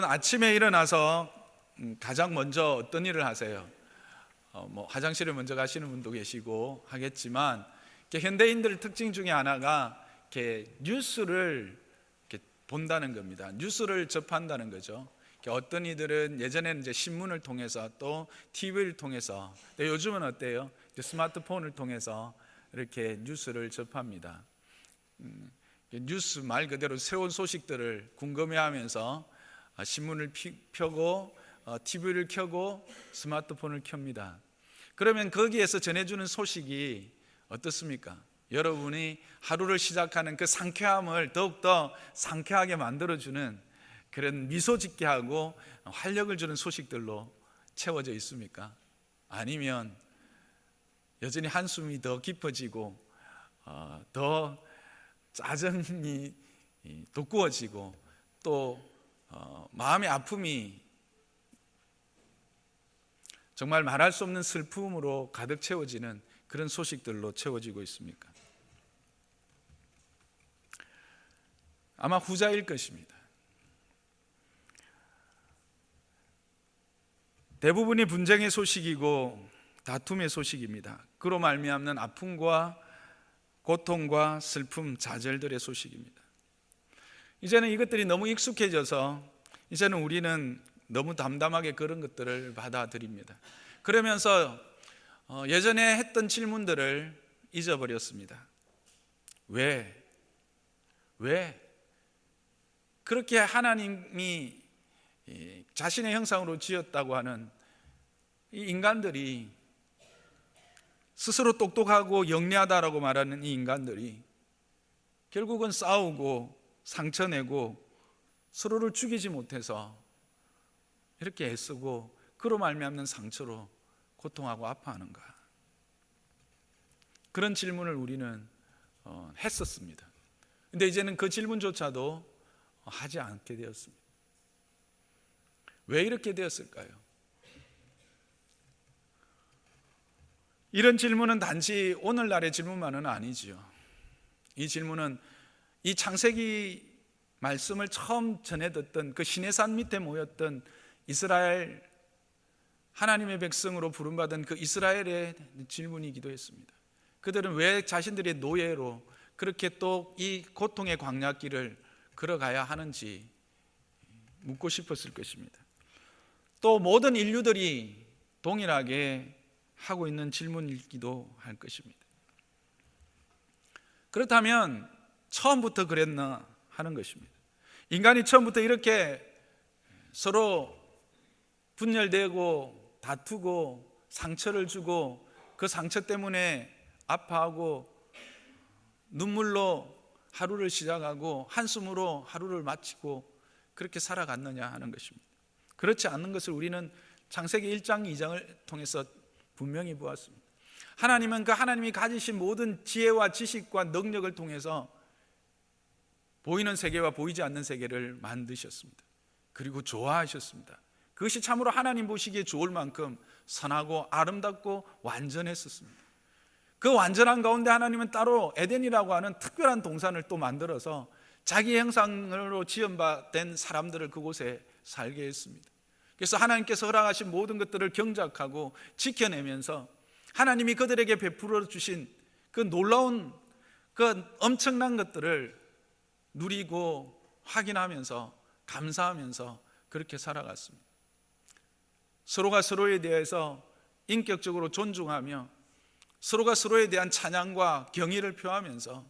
여러분 아침에 일어나서 가장 먼저 어떤 일을 하세요? 화장실에 먼저 가시는 분도 계시고 하겠지만, 현대인들 특징 중에 하나가 뉴스를 본다는 겁니다. 뉴스를 접한다는 거죠. 어떤 이들은 예전에는 이제 신문을 통해서, 또 TV를 통해서, 요즘은 어때요? 스마트폰을 통해서 이렇게 뉴스를 접합니다. 뉴스 말 그대로 새로운 소식들을 궁금해하면서 신문을 펴고 TV를 켜고 스마트폰을 켭니다. 그러면 거기에서 전해주는 소식이 어떻습니까? 여러분이 하루를 시작하는 그 상쾌함을 더욱더 상쾌하게 만들어주는 그런 미소 짓게 하고 활력을 주는 소식들로 채워져 있습니까? 아니면 여전히 한숨이 더 깊어지고 더 짜증이 돋구어지고 또 마음의 아픔이 정말 말할 수 없는 슬픔으로 가득 채워지는 그런 소식들로 채워지고 있습니까? 아마 후자일 것입니다. 대부분이 분쟁의 소식이고 다툼의 소식입니다. 그로 말미암는 아픔과 고통과 슬픔, 좌절들의 소식입니다. 이제는 이것들이 너무 익숙해져서 이제는 우리는 너무 담담하게 그런 것들을 받아들입니다. 그러면서 예전에 했던 질문들을 잊어버렸습니다. 왜 그렇게 하나님이 자신의 형상으로 지었다고 하는 이 인간들이, 스스로 똑똑하고 영리하다라고 말하는 이 인간들이 결국은 싸우고 상처내고 서로를 죽이지 못해서 이렇게 애쓰고 그로 말미암는 상처로 고통하고 아파하는가? 그런 질문을 우리는 했었습니다. 근데 이제는 그 질문조차도 하지 않게 되었습니다. 왜 이렇게 되었을까요? 이런 질문은 단지 오늘날의 질문만은 아니지요. 이 질문은 이 창세기 말씀을 처음 전해 듣던 그 시내산 밑에 모였던 이스라엘, 하나님의 백성으로 부름받은 그 이스라엘의 질문이기도 했습니다. 그들은 왜 자신들의 노예로 그렇게 또 이 고통의 광야길을 걸어가야 하는지 묻고 싶었을 것입니다. 또 모든 인류들이 동일하게 하고 있는 질문이기도 할 것입니다. 그렇다면 처음부터 그랬나 하는 것입니다. 인간이 처음부터 이렇게 서로 분열되고 다투고 상처를 주고 그 상처 때문에 아파하고 눈물로 하루를 시작하고 한숨으로 하루를 마치고 그렇게 살아갔느냐 하는 것입니다. 그렇지 않는 것을 우리는 창세기 1장 2장을 통해서 분명히 보았습니다. 하나님은 그 하나님이 가지신 모든 지혜와 지식과 능력을 통해서 보이는 세계와 보이지 않는 세계를 만드셨습니다. 그리고 좋아하셨습니다. 그것이 참으로 하나님 보시기에 좋을 만큼 선하고 아름답고 완전했었습니다. 그 완전한 가운데 하나님은 따로 에덴이라고 하는 특별한 동산을 또 만들어서 자기 형상으로 지음받은 사람들을 그곳에 살게 했습니다. 그래서 하나님께서 허락하신 모든 것들을 경작하고 지켜내면서 하나님이 그들에게 베풀어 주신 그 놀라운 그 엄청난 것들을 누리고 확인하면서 감사하면서 그렇게 살아갔습니다. 서로가 서로에 대해서 인격적으로 존중하며 서로가 서로에 대한 찬양과 경의를 표하면서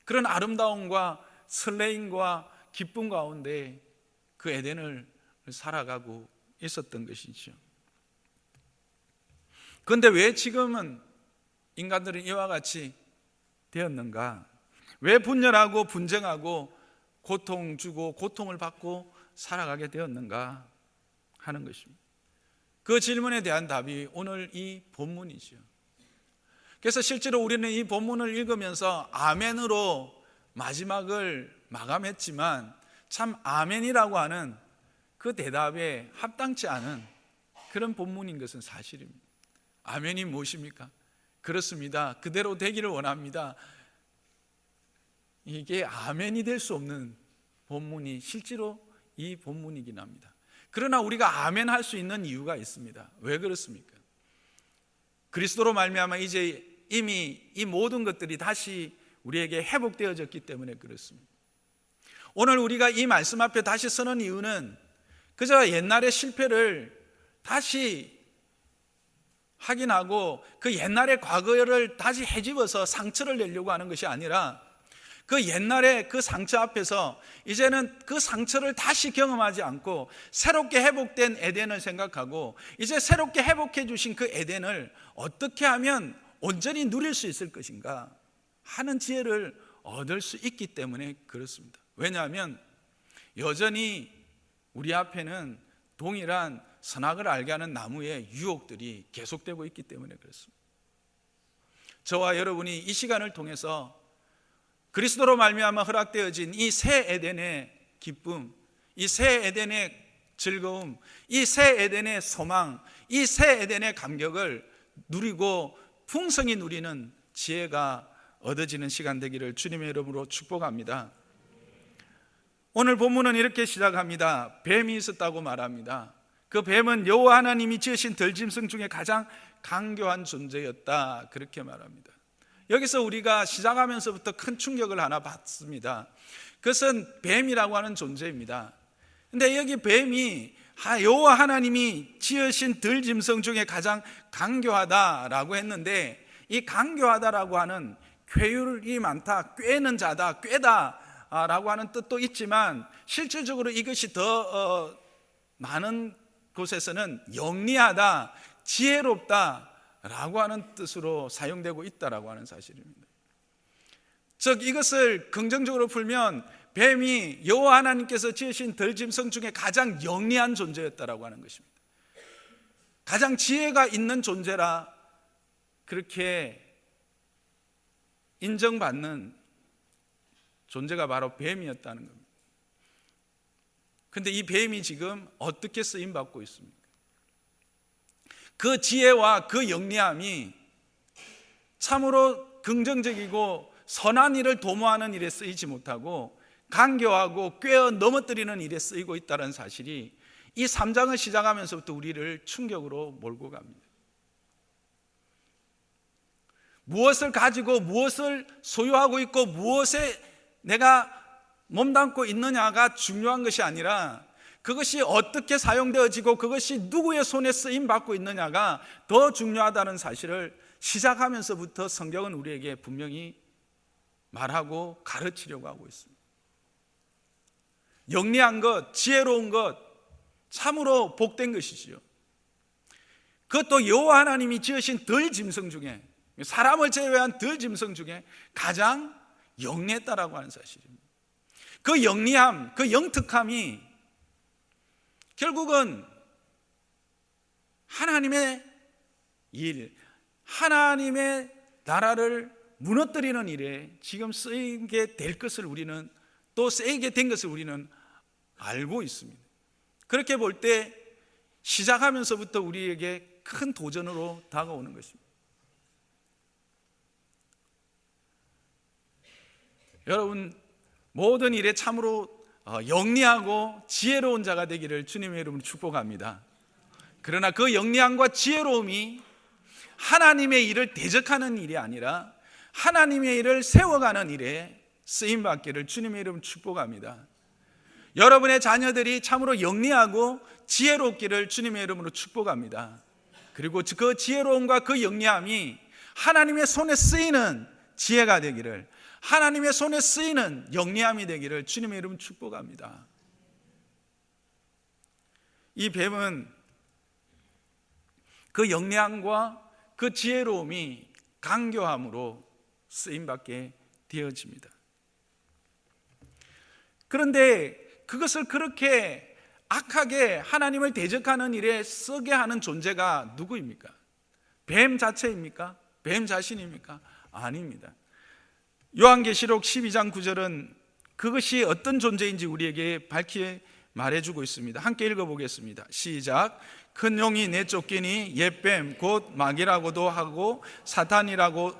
그런 아름다움과 설레임과 기쁨 가운데 그 에덴을 살아가고 있었던 것이죠. 그런데 왜 지금은 인간들은 이와 같이 되었는가? 왜 분열하고 분쟁하고 고통 주고 고통을 받고 살아가게 되었는가 하는 것입니다. 그 질문에 대한 답이 오늘 이 본문이죠. 그래서 실제로 우리는 이 본문을 읽으면서 아멘으로 마지막을 마감했지만 참 아멘이라고 하는 그 대답에 합당치 않은 그런 본문인 것은 사실입니다. 아멘이 무엇입니까? 그렇습니다. 그대로 되기를 원합니다. 이게 아멘이 될 수 없는 본문이 실제로 이 본문이긴 합니다. 그러나 우리가 아멘 할 수 있는 이유가 있습니다. 왜 그렇습니까? 그리스도로 말미암아 이제 이미 이 모든 것들이 다시 우리에게 회복되어졌기 때문에 그렇습니다. 오늘 우리가 이 말씀 앞에 다시 서는 이유는 그저 옛날의 실패를 다시 확인하고 그 옛날의 과거를 다시 헤집어서 상처를 내려고 하는 것이 아니라 그 옛날의 그 상처 앞에서 이제는 그 상처를 다시 경험하지 않고 새롭게 회복된 에덴을 생각하고 이제 새롭게 회복해 주신 그 에덴을 어떻게 하면 온전히 누릴 수 있을 것인가 하는 지혜를 얻을 수 있기 때문에 그렇습니다. 왜냐하면 여전히 우리 앞에는 동일한 선악을 알게 하는 나무의 유혹들이 계속되고 있기 때문에 그렇습니다. 저와 여러분이 이 시간을 통해서 그리스도로 말미암아 허락되어진 이 새 에덴의 기쁨, 이 새 에덴의 즐거움, 이 새 에덴의 소망, 이 새 에덴의 감격을 누리고 풍성히 누리는 지혜가 얻어지는 시간 되기를 주님의 이름으로 축복합니다. 오늘 본문은 이렇게 시작합니다. 뱀이 있었다고 말합니다. 그 뱀은 여호와 하나님이 지으신 들짐승 중에 가장 강교한 존재였다, 그렇게 말합니다. 여기서 우리가 시작하면서부터 큰 충격을 하나 받습니다. 그것은 뱀이라고 하는 존재입니다. 근데 여기 뱀이 여호와 하나님이 지으신 들짐승 중에 가장 강교하다라고 했는데, 이 강교하다라고 하는 쾌율이 많다, 꾀는 자다, 꾀다라고 하는 뜻도 있지만 실질적으로 이것이 더 많은 곳에서는 영리하다, 지혜롭다라고 하는 뜻으로 사용되고 있다라고 하는 사실입니다. 즉 이것을 긍정적으로 풀면 뱀이 여호와 하나님께서 지으신 들짐승 중에 가장 영리한 존재였다라고 하는 것입니다. 가장 지혜가 있는 존재라 그렇게 인정받는 존재가 바로 뱀이었다는 겁니다. 그런데 이 뱀이 지금 어떻게 쓰임받고 있습니까? 그 지혜와 그 영리함이 참으로 긍정적이고 선한 일을 도모하는 일에 쓰이지 못하고 강교하고 꿰어 넘어뜨리는 일에 쓰이고 있다는 사실이 이 3장을 시작하면서부터 우리를 충격으로 몰고 갑니다. 무엇을 가지고 무엇을 소유하고 있고 무엇에 내가 몸담고 있느냐가 중요한 것이 아니라 그것이 어떻게 사용되어지고 그것이 누구의 손에 쓰임받고 있느냐가 더 중요하다는 사실을 시작하면서부터 성경은 우리에게 분명히 말하고 가르치려고 하고 있습니다. 영리한 것, 지혜로운 것, 참으로 복된 것이지요. 그것도 여호와 하나님이 지으신 들짐승 중에, 사람을 제외한 들짐승 중에 가장 영리했다라고 하는 사실입니다. 그 영리함, 그 영특함이 결국은 하나님의 일, 하나님의 나라를 무너뜨리는 일에 지금 쓰이게 될 것을 우리는, 또 쓰이게 된 것을 우리는 알고 있습니다. 그렇게 볼 때 시작하면서부터 우리에게 큰 도전으로 다가오는 것입니다. 여러분, 모든 일에 참으로 영리하고 지혜로운 자가 되기를 주님의 이름으로 축복합니다. 그러나 그 영리함과 지혜로움이 하나님의 일을 대적하는 일이 아니라 하나님의 일을 세워가는 일에 쓰임받기를 주님의 이름으로 축복합니다. 여러분의 자녀들이 참으로 영리하고 지혜롭기를 주님의 이름으로 축복합니다. 그리고 그 지혜로움과 그 영리함이 하나님의 손에 쓰이는 지혜가 되기를, 하나님의 손에 쓰이는 영리함이 되기를 주님의 이름으로 축복합니다. 이 뱀은 그 영리함과 그 지혜로움이 강교함으로 쓰임받게 되어집니다. 그런데 그것을 그렇게 악하게 하나님을 대적하는 일에 쓰게 하는 존재가 누구입니까? 뱀 자체입니까? 뱀 자신입니까? 아닙니다. 요한계시록 12장 9절은 그것이 어떤 존재인지 우리에게 밝히 말해주고 있습니다. 함께 읽어보겠습니다. 시작. 큰 용이 내쫓기니 옛뱀 곧 마귀라고도 하고 사탄이라고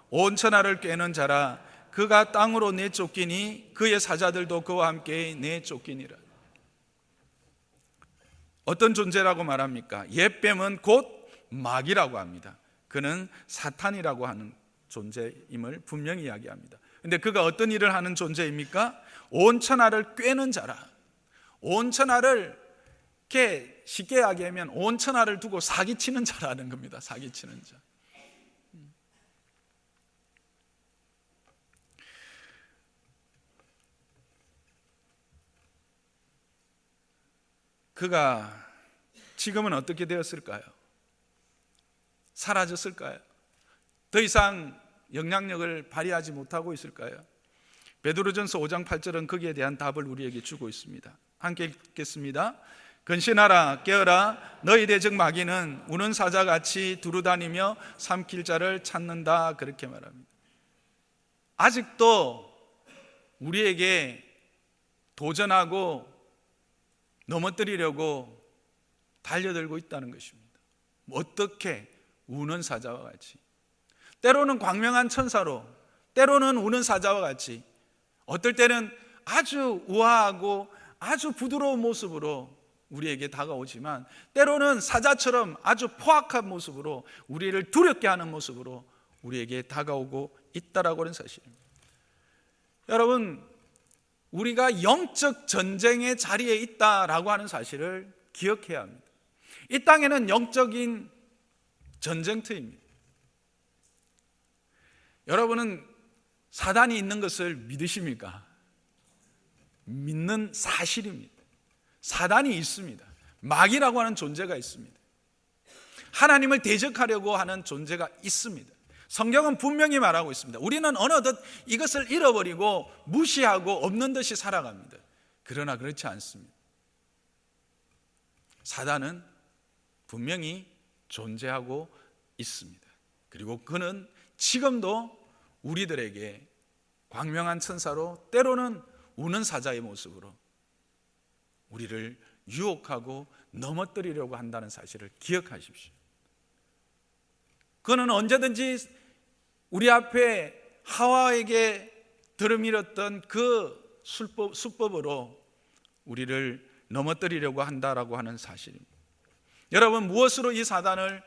온 천하를 꿰는 자라. 그가 땅으로 내쫓기니 그의 사자들도 그와 함께 내쫓기니라. 어떤 존재라고 말합니까? 옛뱀은 곧 마귀라고 합니다. 그는 사탄이라고 하는 존재임을 분명히 이야기합니다. 근데 그가 어떤 일을 하는 존재입니까? 온 천하를 꿰는 자라. 온 천하를 이렇게 쉽게 이야기하면 온 천하를 두고 사기치는 자라는 겁니다. 사기치는 자. 그가 지금은 어떻게 되었을까요? 사라졌을까요? 더 이상 영향력을 발휘하지 못하고 있을까요? 베드로전서 5장 8절은 거기에 대한 답을 우리에게 주고 있습니다. 함께 읽겠습니다. 근신하라 깨어라 너희 대적 마귀는 우는 사자같이 두루다니며 삼킬 자를 찾는다, 그렇게 말합니다. 아직도 우리에게 도전하고 넘어뜨리려고 달려들고 있다는 것입니다. 어떻게? 우는 사자와 같이, 때로는 광명한 천사로, 때로는 우는 사자와 같이, 어떨 때는 아주 우아하고 아주 부드러운 모습으로 우리에게 다가오지만 때로는 사자처럼 아주 포악한 모습으로, 우리를 두렵게 하는 모습으로 우리에게 다가오고 있다라고 하는 사실입니다. 여러분, 우리가 영적 전쟁의 자리에 있다라고 하는 사실을 기억해야 합니다. 이 땅에는 영적인 전쟁터입니다. 여러분은 사단이 있는 것을 믿으십니까? 믿는 사실입니다. 사단이 있습니다. 마귀라고 하는 존재가 있습니다. 하나님을 대적하려고 하는 존재가 있습니다. 성경은 분명히 말하고 있습니다. 우리는 어느덧 이것을 잃어버리고 무시하고 없는 듯이 살아갑니다. 그러나 그렇지 않습니다. 사단은 분명히 존재하고 있습니다. 그리고 그는 지금도 우리들에게 광명한 천사로, 때로는 우는 사자의 모습으로 우리를 유혹하고 넘어뜨리려고 한다는 사실을 기억하십시오. 그는 언제든지 우리 앞에 하와에게 들이밀었던 그 수법으로 우리를 넘어뜨리려고 한다라고 하는 사실입니다. 여러분, 무엇으로 이 사단을,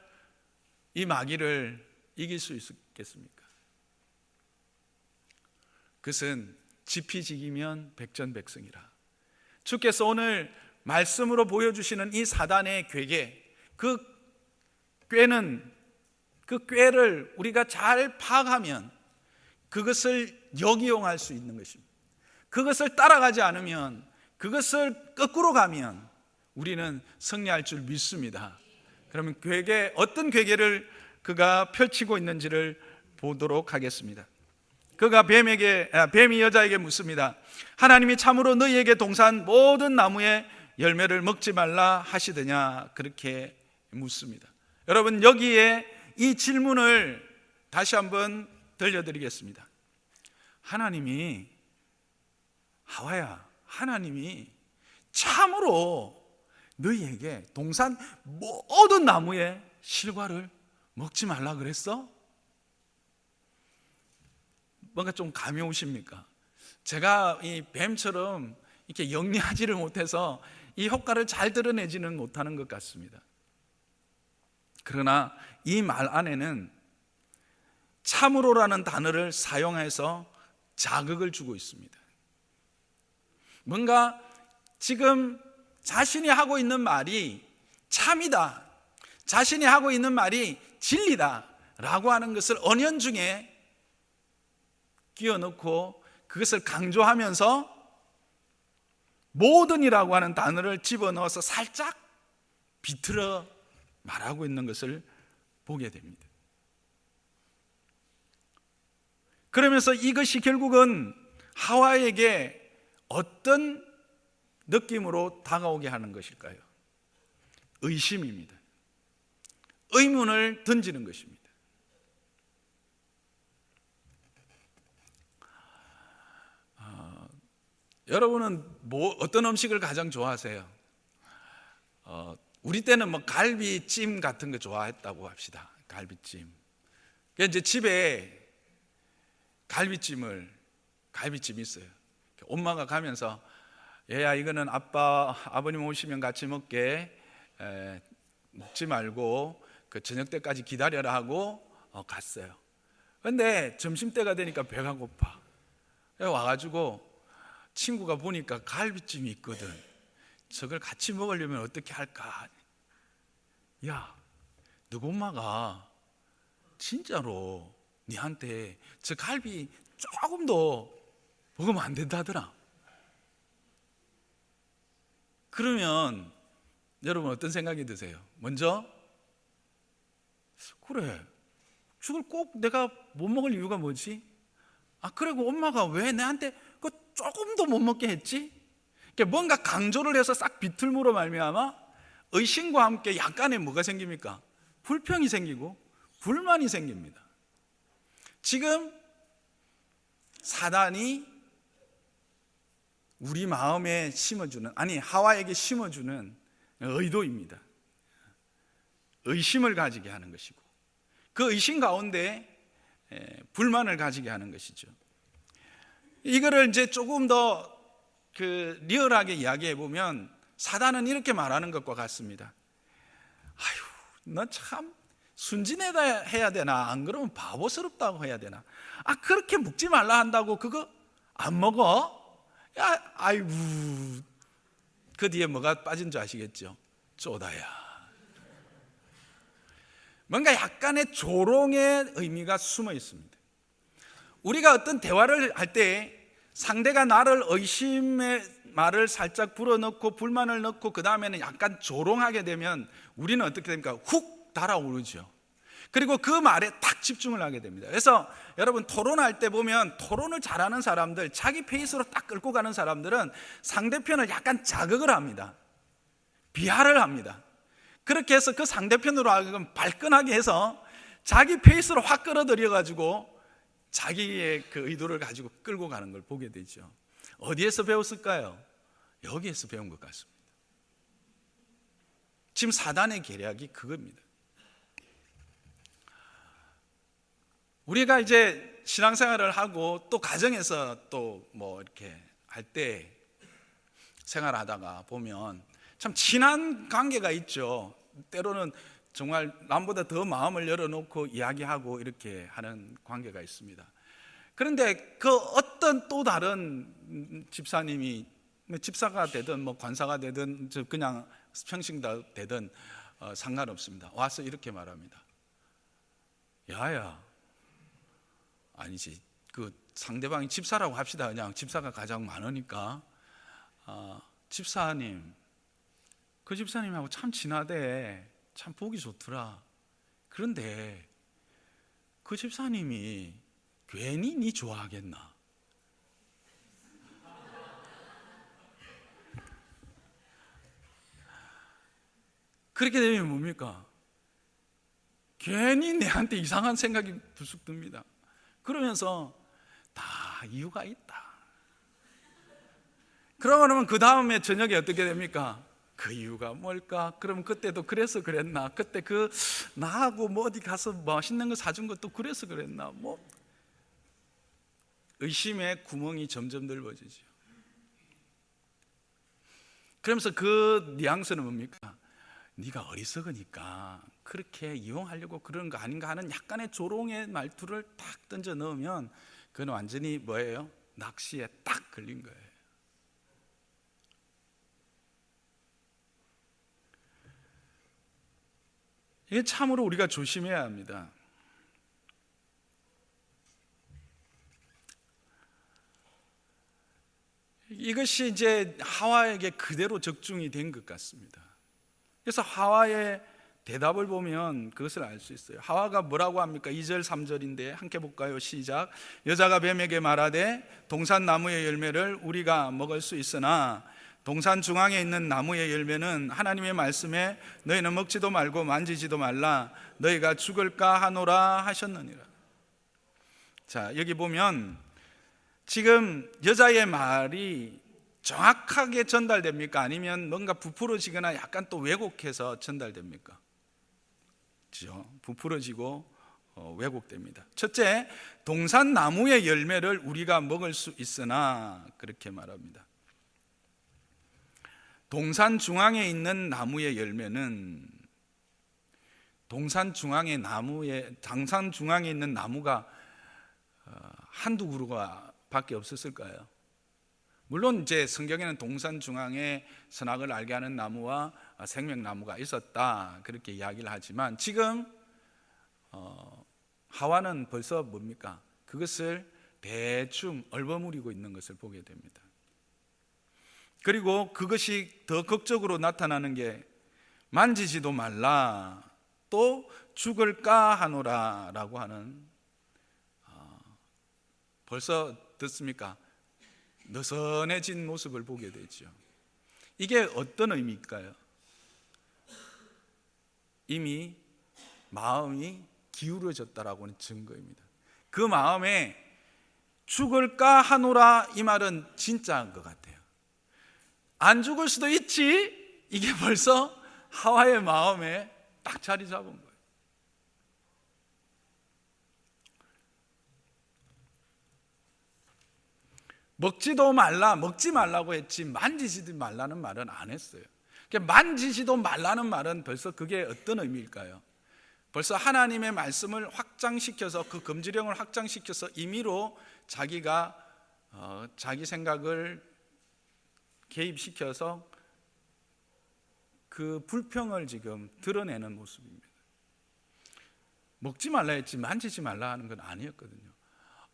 이 마귀를 이길 수 있겠습니까? 그것은 지피지기면 백전백승이라. 주께서 오늘 말씀으로 보여주시는 이 사단의 괴계, 그 꾀를 우리가 잘 파악하면 그것을 역이용할 수 있는 것입니다. 그것을 따라가지 않으면, 그것을 거꾸로 가면 우리는 승리할 줄 믿습니다. 그러면 어떤 괴계를 그가 펼치고 있는지를 보도록 하겠습니다. 그가 뱀이 여자에게 묻습니다. 하나님이 참으로 너희에게 동산 모든 나무의 열매를 먹지 말라 하시더냐, 그렇게 묻습니다. 여러분, 여기에 이 질문을 다시 한번 들려드리겠습니다. 하나님이, 하와야, 하나님이 참으로 너희에게 동산 모든 나무의 실과를 먹지 말라 그랬어? 뭔가 좀 감이 오십니까? 제가 이 뱀처럼 이렇게 영리하지를 못해서 이 효과를 잘 드러내지는 못하는 것 같습니다. 그러나 이 말 안에는 참으로라는 단어를 사용해서 자극을 주고 있습니다. 뭔가 지금 자신이 하고 있는 말이 참이다, 자신이 하고 있는 말이 진리다 라고 하는 것을 언연중에 끼워 넣고 그것을 강조하면서 모든이라고 하는 단어를 집어넣어서 살짝 비틀어 말하고 있는 것을 보게 됩니다. 그러면서 이것이 결국은 하와에게 어떤 느낌으로 다가오게 하는 것일까요? 의심입니다. 의문을 던지는 것입니다. 여러분은 어떤 음식을 가장 좋아하세요? 우리 때는 갈비찜 같은 거 좋아했다고 합시다. 갈비찜. 이제 집에 갈비찜이 있어요. 엄마가 가면서, 얘야, 이거는 아버님 오시면 같이 먹게, 먹지 말고 그 저녁 때까지 기다려라 하고 갔어요. 근데 점심때가 되니까 배가 고파. 와가지고 친구가 보니까 갈비찜이 있거든. 저걸 같이 먹으려면 어떻게 할까? 야, 너희 엄마가 진짜로 니한테 저 갈비 조금 더 먹으면 안 된다더라. 그러면 여러분 어떤 생각이 드세요? 먼저 그래, 죽을 꼭 내가 못 먹을 이유가 뭐지? 그리고 엄마가 왜 내한테 그 조금도 못 먹게 했지? 뭔가 강조를 해서 싹 비틀므로 말미암아 의심과 함께 약간의 뭐가 생깁니까? 불평이 생기고 불만이 생깁니다. 지금 사단이 우리 마음에 심어주는, 하와에게 심어주는 의도입니다. 의심을 가지게 하는 것이고, 그 의심 가운데 불만을 가지게 하는 것이죠. 이거를 이제 조금 더 리얼하게 이야기해 보면 사단은 이렇게 말하는 것과 같습니다. 아유, 너 참 순진해야 되나? 안 그러면 바보스럽다고 해야 되나? 그렇게 먹지 말라 한다고 그거 안 먹어? 야, 아이고. 그 뒤에 뭐가 빠진 줄 아시겠죠? 쪼다야. 뭔가 약간의 조롱의 의미가 숨어 있습니다. 우리가 어떤 대화를 할 때 상대가 나를 의심의 말을 살짝 불어넣고 불만을 넣고 그 다음에는 약간 조롱하게 되면 우리는 어떻게 됩니까? 훅 달아오르죠. 그리고 그 말에 딱 집중을 하게 됩니다. 그래서 여러분 토론할 때 보면 토론을 잘하는 사람들, 자기 페이스로 딱 끌고 가는 사람들은 상대편을 약간 자극을 합니다. 비하를 합니다. 그렇게 해서 그 상대편으로 하여금 발끈하게 해서 자기 페이스로 확 끌어들여가지고 자기의 그 의도를 가지고 끌고 가는 걸 보게 되죠. 어디에서 배웠을까요? 여기에서 배운 것 같습니다. 지금 사단의 계략이 그겁니다. 우리가 이제 신앙생활을 하고 또 가정에서 또 뭐 이렇게 할 때 생활하다가 보면 참 친한 관계가 있죠. 때로는 정말 남보다 더 마음을 열어놓고 이야기하고 이렇게 하는 관계가 있습니다. 그런데 그 어떤 또 다른 집사님이 집사가 되든 뭐 관사가 되든 그냥 평신가 되든 상관없습니다. 와서 이렇게 말합니다. 야야, 아니지, 그 상대방이 집사라고 합시다. 그냥 집사가 가장 많으니까. 집사님, 그 집사님하고 참 친하대. 참 보기 좋더라. 그런데 그 집사님이 괜히 니 좋아하겠나? 그렇게 되면 뭡니까? 괜히 내한테 이상한 생각이 불쑥 듭니다. 그러면서 다 이유가 있다. 그러면 그 다음에 저녁에 어떻게 됩니까? 그 이유가 뭘까? 그럼 그때도 그래서 그랬나? 그때 나하고 뭐 어디 가서 맛있는 거 사준 것도 그래서 그랬나? 뭐 의심의 구멍이 점점 넓어지죠. 그러면서 그 뉘앙스는 뭡니까? 네가 어리석으니까 그렇게 이용하려고 그런 거 아닌가 하는 약간의 조롱의 말투를 딱 던져 넣으면 그건 완전히 뭐예요? 낚시에 딱 걸린 거예요. 이게 참으로 우리가 조심해야 합니다. 이것이 이제 하와에게 그대로 적중이 된 것 같습니다. 그래서 하와의 대답을 보면 그것을 알 수 있어요. 하와가 뭐라고 합니까? 2절 3절인데 함께 볼까요? 시작. 여자가 뱀에게 말하되 동산 나무의 열매를 우리가 먹을 수 있으나 동산 중앙에 있는 나무의 열매는 하나님의 말씀에 너희는 먹지도 말고 만지지도 말라 너희가 죽을까 하노라 하셨느니라. 자, 여기 보면 지금 여자의 말이 정확하게 전달됩니까? 아니면 뭔가 부풀어지거나 약간 또 왜곡해서 전달됩니까? 그렇죠? 부풀어지고 왜곡됩니다. 첫째, 동산 나무의 열매를 우리가 먹을 수 있으나 그렇게 말합니다. 동산 중앙에 있는 나무의 열매는 당산 중앙에 있는 나무가 한두 그루가 밖에 없었을까요? 물론 이제 성경에는 동산 중앙에 선악을 알게 하는 나무와 생명나무가 있었다 그렇게 이야기를 하지만 지금 하와는 벌써 뭡니까? 그것을 대충 얼버무리고 있는 것을 보게 됩니다. 그리고 그것이 더 극적으로 나타나는 게 만지지도 말라 또 죽을까 하노라 라고 하는, 벌써 듣습니까? 느슨해진 모습을 보게 되죠. 이게 어떤 의미일까요? 이미 마음이 기울어졌다라고 하는 증거입니다. 그 마음에 죽을까 하노라 이 말은 진짜인 것 같아요. 안 죽을 수도 있지, 이게 벌써 하와의 마음에 딱 자리 잡은 거예요. 먹지도 말라, 먹지 말라고 했지 만지지도 말라는 말은 안 했어요. 만지지도 말라는 말은 벌써 그게 어떤 의미일까요? 벌써 하나님의 말씀을 확장시켜서, 그 금지령을 확장시켜서 임의로 자기가 자기 생각을 개입시켜서 그 불평을 지금 드러내는 모습입니다. 먹지 말라 했지 만지지 말라 하는 건 아니었거든요.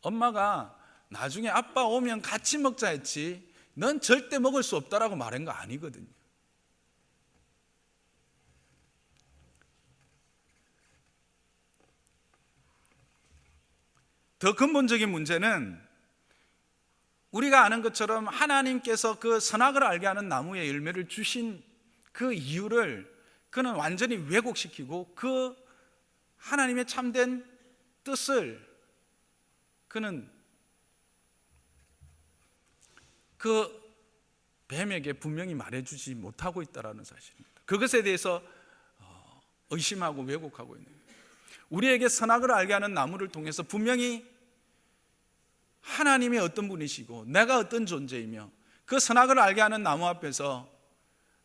엄마가 나중에 아빠 오면 같이 먹자 했지 넌 절대 먹을 수 없다라고 말한 거 아니거든요. 더 근본적인 문제는 우리가 아는 것처럼 하나님께서 그 선악을 알게 하는 나무의 열매를 주신 그 이유를 그는 완전히 왜곡시키고 그 하나님의 참된 뜻을 그는 그 뱀에게 분명히 말해주지 못하고 있다는 사실입니다. 그것에 대해서 의심하고 왜곡하고 있는 거예요. 우리에게 선악을 알게 하는 나무를 통해서 분명히 하나님이 어떤 분이시고 내가 어떤 존재이며 그 선악을 알게 하는 나무 앞에서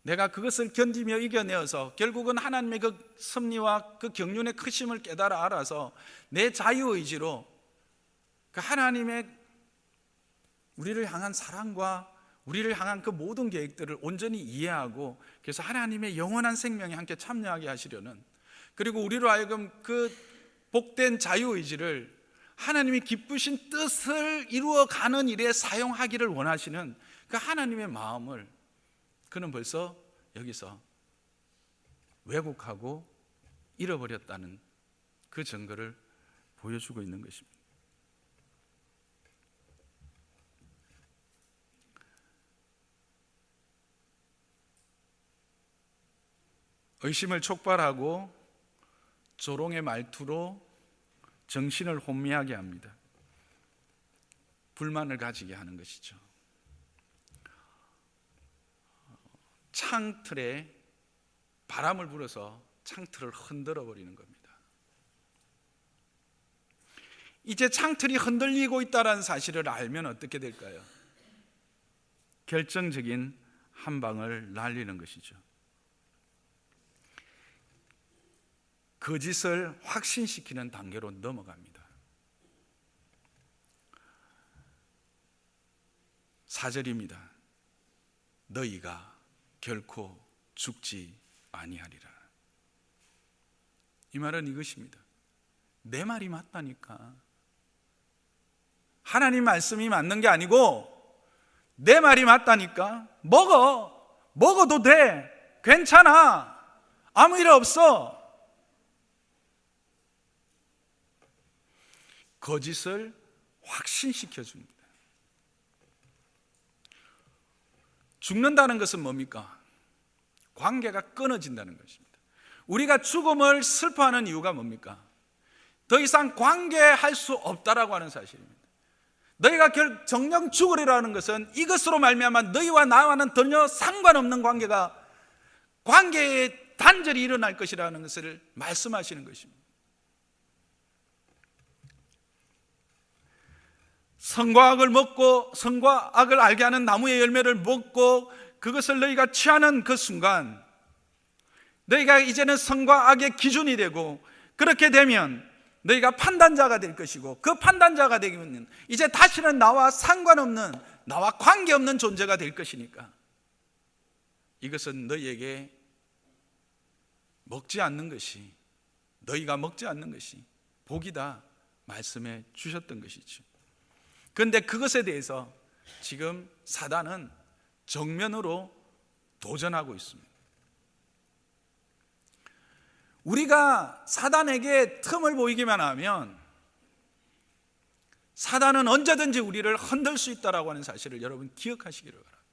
내가 그것을 견디며 이겨내어서 결국은 하나님의 그 섭리와 그 경륜의 크심을 깨달아 알아서 내 자유의지로 그 하나님의 우리를 향한 사랑과 우리를 향한 그 모든 계획들을 온전히 이해하고 그래서 하나님의 영원한 생명에 함께 참여하게 하시려는, 그리고 우리로 하여금 그 복된 자유의지를 하나님이 기쁘신 뜻을 이루어가는 일에 사용하기를 원하시는 그 하나님의 마음을 그는 벌써 여기서 왜곡하고 잃어버렸다는 그 증거를 보여주고 있는 것입니다. 의심을 촉발하고 조롱의 말투로 정신을 혼미하게 합니다. 불만을 가지게 하는 것이죠. 창틀에 바람을 불어서 창틀을 흔들어 버리는 겁니다. 이제 창틀이 흔들리고 있다는 사실을 알면 어떻게 될까요? 결정적인 한 방을 날리는 것이죠. 거짓을 확신시키는 단계로 넘어갑니다. 4절입니다. 너희가 결코 죽지 아니하리라. 이 말은 이것입니다. 내 말이 맞다니까. 하나님 말씀이 맞는 게 아니고 내 말이 맞다니까. 먹어도 돼. 괜찮아. 아무 일 없어. 거짓을 확신시켜 줍니다. 죽는다는 것은 뭡니까? 관계가 끊어진다는 것입니다. 우리가 죽음을 슬퍼하는 이유가 뭡니까? 더 이상 관계할 수 없다라고 하는 사실입니다. 너희가 정령 죽으리라는 것은 이것으로 말미암아 너희와 나와는 전혀 상관없는 관계에 단절이 일어날 것이라는 것을 말씀하시는 것입니다. 선과 악을 먹고 선과 악을 알게 하는 나무의 열매를 먹고 그것을 너희가 취하는 그 순간 너희가 이제는 선과 악의 기준이 되고, 그렇게 되면 너희가 판단자가 될 것이고, 그 판단자가 되면 이제 다시는 나와 상관없는, 나와 관계없는 존재가 될 것이니까 이것은 너희에게 먹지 않는 것이, 너희가 먹지 않는 것이 복이다 말씀해 주셨던 것이죠. 그런데 그것에 대해서 지금 사단은 정면으로 도전하고 있습니다. 우리가 사단에게 틈을 보이기만 하면 사단은 언제든지 우리를 흔들 수 있다고 하는 사실을 여러분 기억하시기를 바랍니다.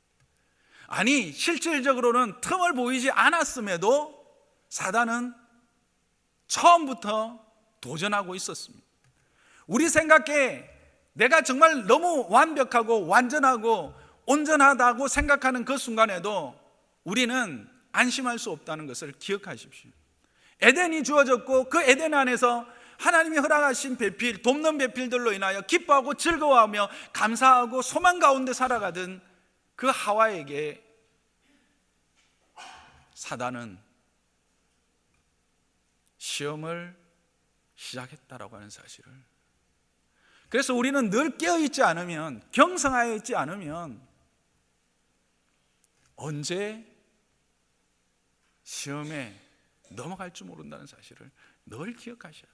아니, 실질적으로는 틈을 보이지 않았음에도 사단은 처음부터 도전하고 있었습니다. 우리 생각에 내가 정말 너무 완벽하고 완전하고 온전하다고 생각하는 그 순간에도 우리는 안심할 수 없다는 것을 기억하십시오. 에덴이 주어졌고, 그 에덴 안에서 하나님이 허락하신 배필, 돕는 배필들로 인하여 기뻐하고 즐거워하며 감사하고 소망 가운데 살아가던 그 하와에게 사단은 시험을 시작했다라고 하는 사실을, 그래서 우리는 늘 깨어있지 않으면, 경성하여 있지 않으면 언제 시험에 넘어갈 줄 모른다는 사실을 늘 기억하셔야 돼요.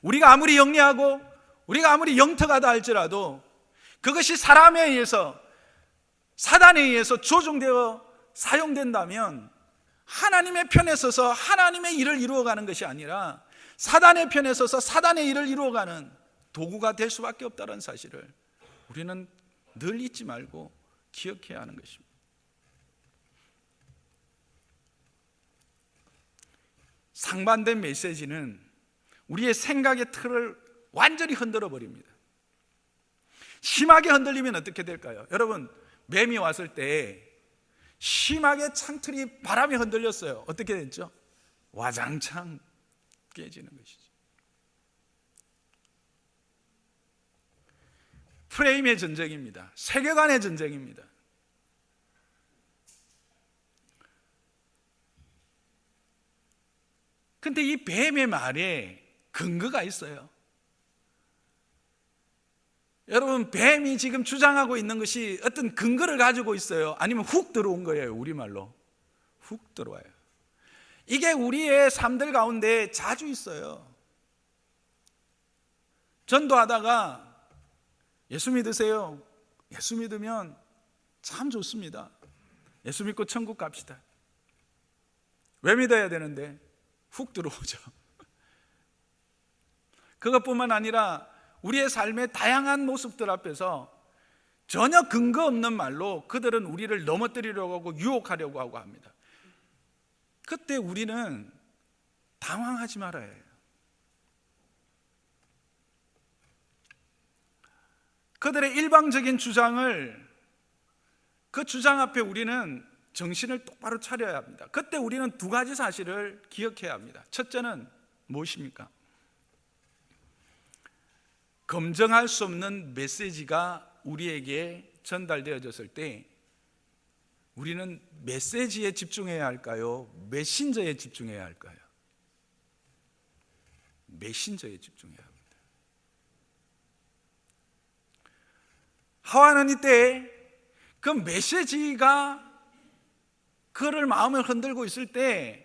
우리가 아무리 영리하고 우리가 아무리 영특하다 할지라도 그것이 사람에 의해서, 사단에 의해서 조종되어 사용된다면 하나님의 편에 서서 하나님의 일을 이루어가는 것이 아니라 사단의 편에 서서 사단의 일을 이루어가는 도구가 될 수밖에 없다는 사실을 우리는 늘 잊지 말고 기억해야 하는 것입니다. 상반된 메시지는 우리의 생각의 틀을 완전히 흔들어 버립니다. 심하게 흔들리면 어떻게 될까요? 여러분, 뱀이 왔을 때 심하게 창틀이 바람에 흔들렸어요. 어떻게 됐죠? 와장창 깨지는 것이죠. 프레임의 전쟁입니다. 세계관의 전쟁입니다. 근데 이 뱀의 말에 근거가 있어요. 여러분, 뱀이 지금 주장하고 있는 것이 어떤 근거를 가지고 있어요? 아니면 훅 들어온 거예요? 우리말로 훅 들어와요. 이게 우리의 삶들 가운데 자주 있어요. 전도하다가 예수 믿으세요. 예수 믿으면 참 좋습니다. 예수 믿고 천국 갑시다. 왜 믿어야 되는데? 훅 들어오죠. 그것뿐만 아니라 우리의 삶의 다양한 모습들 앞에서 전혀 근거 없는 말로 그들은 우리를 넘어뜨리려고 하고 유혹하려고 하고 합니다. 그때 우리는 당황하지 말아야 해요. 그들의 일방적인 주장을, 그 주장 앞에 우리는 정신을 똑바로 차려야 합니다. 그때 우리는 두 가지 사실을 기억해야 합니다. 첫째는 무엇입니까? 검증할 수 없는 메시지가 우리에게 전달되어졌을 때 우리는 메시지에 집중해야 할까요? 메신저에 집중해야 할까요? 메신저에 집중해야 합니다. 하와는 이때 그 메시지가 그를 마음을 흔들고 있을 때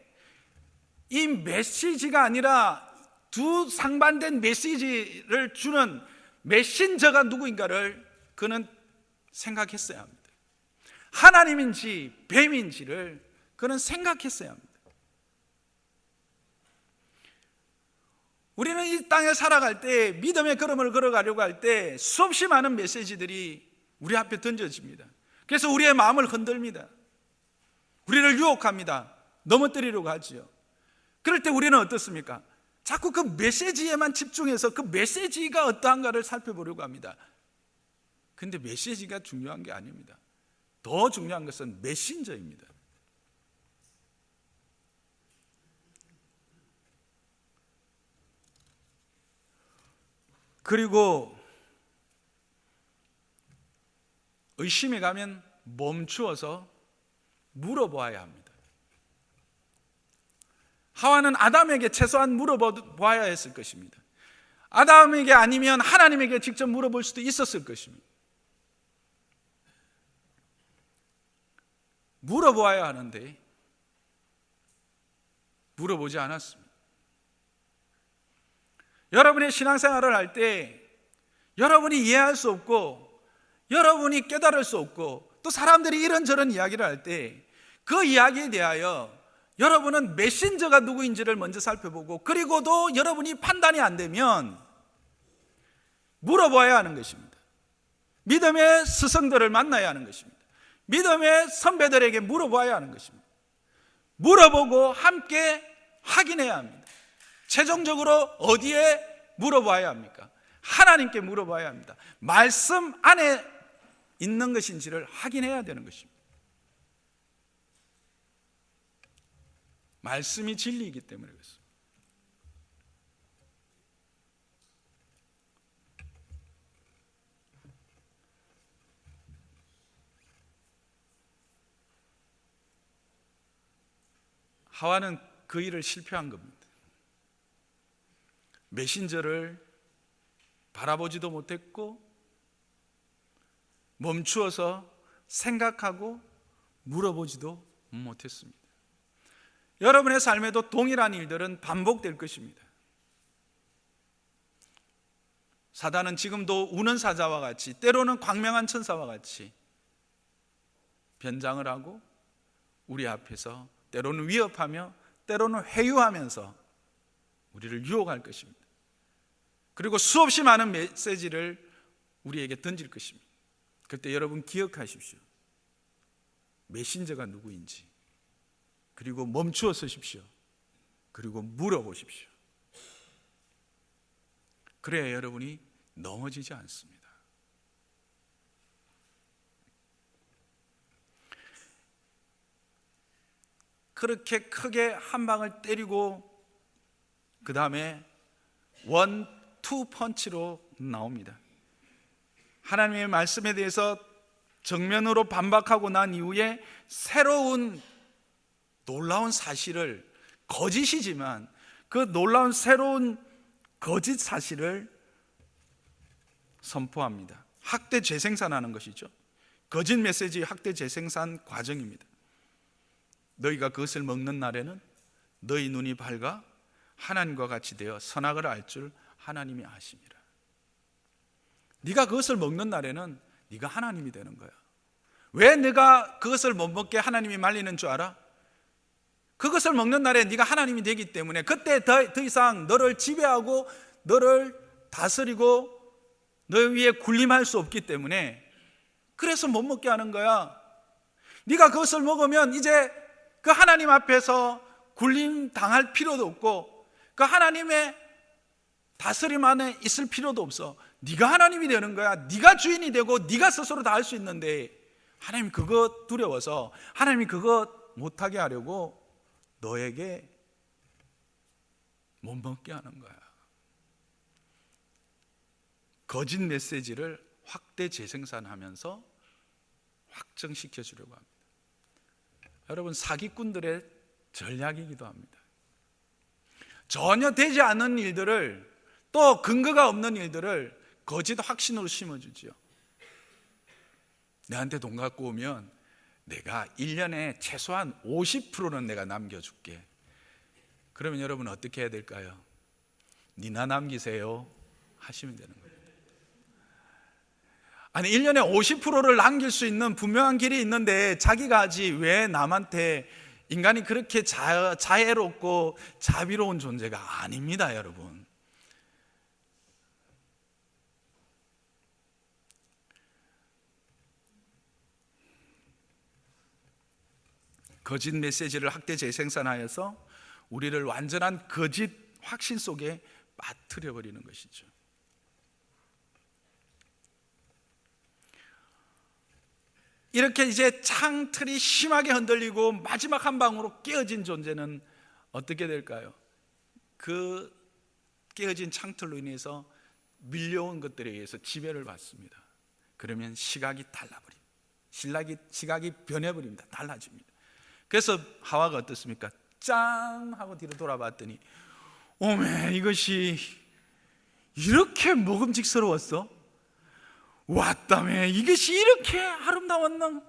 이 메시지가 아니라 두 상반된 메시지를 주는 메신저가 누구인가를 그는 생각했어야 합니다. 하나님인지 뱀인지를 그는 생각했어야 합니다. 우리는 이 땅에 살아갈 때, 믿음의 걸음을 걸어가려고 할 때 수없이 많은 메시지들이 우리 앞에 던져집니다. 그래서 우리의 마음을 흔듭니다. 우리를 유혹합니다. 넘어뜨리려고 하지요. 그럴 때 우리는 어떻습니까? 자꾸 그 메시지에만 집중해서 그 메시지가 어떠한가를 살펴보려고 합니다. 근데 메시지가 중요한 게 아닙니다. 더 중요한 것은 메신저입니다. 그리고 의심이 가면 멈추어서 물어보아야 합니다. 하와는 아담에게 최소한 물어보아야 했을 것입니다. 아담에게 아니면 하나님에게 직접 물어볼 수도 있었을 것입니다. 물어보아야 하는데 물어보지 않았습니다. 여러분의 신앙생활을 할 때 여러분이 이해할 수 없고 여러분이 깨달을 수 없고 또 사람들이 이런저런 이야기를 할 때 그 이야기에 대하여 여러분은 메신저가 누구인지를 먼저 살펴보고 그리고도 여러분이 판단이 안 되면 물어봐야 하는 것입니다. 믿음의 스승들을 만나야 하는 것입니다. 믿음의 선배들에게 물어봐야 하는 것입니다. 물어보고 함께 확인해야 합니다. 최종적으로 어디에 물어봐야 합니까? 하나님께 물어봐야 합니다. 말씀 안에 있는 것인지를 확인해야 되는 것입니다. 말씀이 진리이기 때문에 그렇습니다. 하와는 그 일을 실패한 겁니다. 메신저를 바라보지도 못했고 멈추어서 생각하고 물어보지도 못했습니다. 여러분의 삶에도 동일한 일들은 반복될 것입니다. 사단은 지금도 우는 사자와 같이 때로는 광명한 천사와 같이 변장을 하고 우리 앞에서 때로는 위협하며 때로는 회유하면서 우리를 유혹할 것입니다. 그리고 수없이 많은 메시지를 우리에게 던질 것입니다. 그때 여러분 기억하십시오. 메신저가 누구인지, 그리고 멈추어 서십시오. 그리고 물어보십시오. 그래야 여러분이 넘어지지 않습니다. 그렇게 크게 한 방을 때리고 그 다음에 원, 투 펀치로 나옵니다. 하나님의 말씀에 대해서 정면으로 반박하고 난 이후에 새로운 놀라운 사실을, 거짓이지만 그 놀라운 새로운 거짓 사실을 선포합니다. 학대 재생산하는 것이죠. 거짓 메시지 학대 재생산 과정입니다. 너희가 그것을 먹는 날에는 너희 눈이 밝아 하나님과 같이 되어 선악을 알 줄 하나님이 아심이라. 네가 그것을 먹는 날에는 네가 하나님이 되는 거야. 왜 네가 그것을 못 먹게 하나님이 말리는 줄 알아? 그것을 먹는 날에 네가 하나님이 되기 때문에 그때 더 이상 너를 지배하고 너를 다스리고 너 위에 군림할 수 없기 때문에 그래서 못 먹게 하는 거야. 네가 그것을 먹으면 이제 그 하나님 앞에서 군림 당할 필요도 없고 그 하나님의 다스림 안에 있을 필요도 없어. 네가 하나님이 되는 거야. 네가 주인이 되고 네가 스스로 다 할 수 있는데 하나님 그거 두려워서 하나님이 그거 못하게 하려고 너에게 못 먹게 하는 거야. 거짓 메시지를 확대 재생산하면서 확정시켜 주려고 합니다. 여러분, 사기꾼들의 전략이기도 합니다. 전혀 되지 않은 일들을, 또 근거가 없는 일들을 거짓 확신으로 심어주죠. 내한테 돈 갖고 오면 내가 1년에 최소한 50%는 내가 남겨줄게. 그러면 여러분 어떻게 해야 될까요? 니나 남기세요 하시면 되는 거예요. 아니 1년에 50%를 남길 수 있는 분명한 길이 있는데 자기가 하지 왜 남한테. 인간이 그렇게 자애롭고 자비로운 존재가 아닙니다, 여러분. 거짓 메시지를 학대 재생산하여서 우리를 완전한 거짓 확신 속에 빠뜨려 버리는 것이죠. 이렇게 이제 창틀이 심하게 흔들리고 마지막 한 방으로 깨어진 존재는 어떻게 될까요? 그 깨어진 창틀로 인해서 밀려온 것들에 의해서 지배를 받습니다. 그러면 시각이 달라버립니다. 시각이 변해버립니다. 달라집니다. 그래서 하와가 어떻습니까? 짱 하고 뒤로 돌아봤더니 오메, 이것이 이렇게 먹음직스러웠어? 왔다며, 이것이 이렇게 아름다웠나?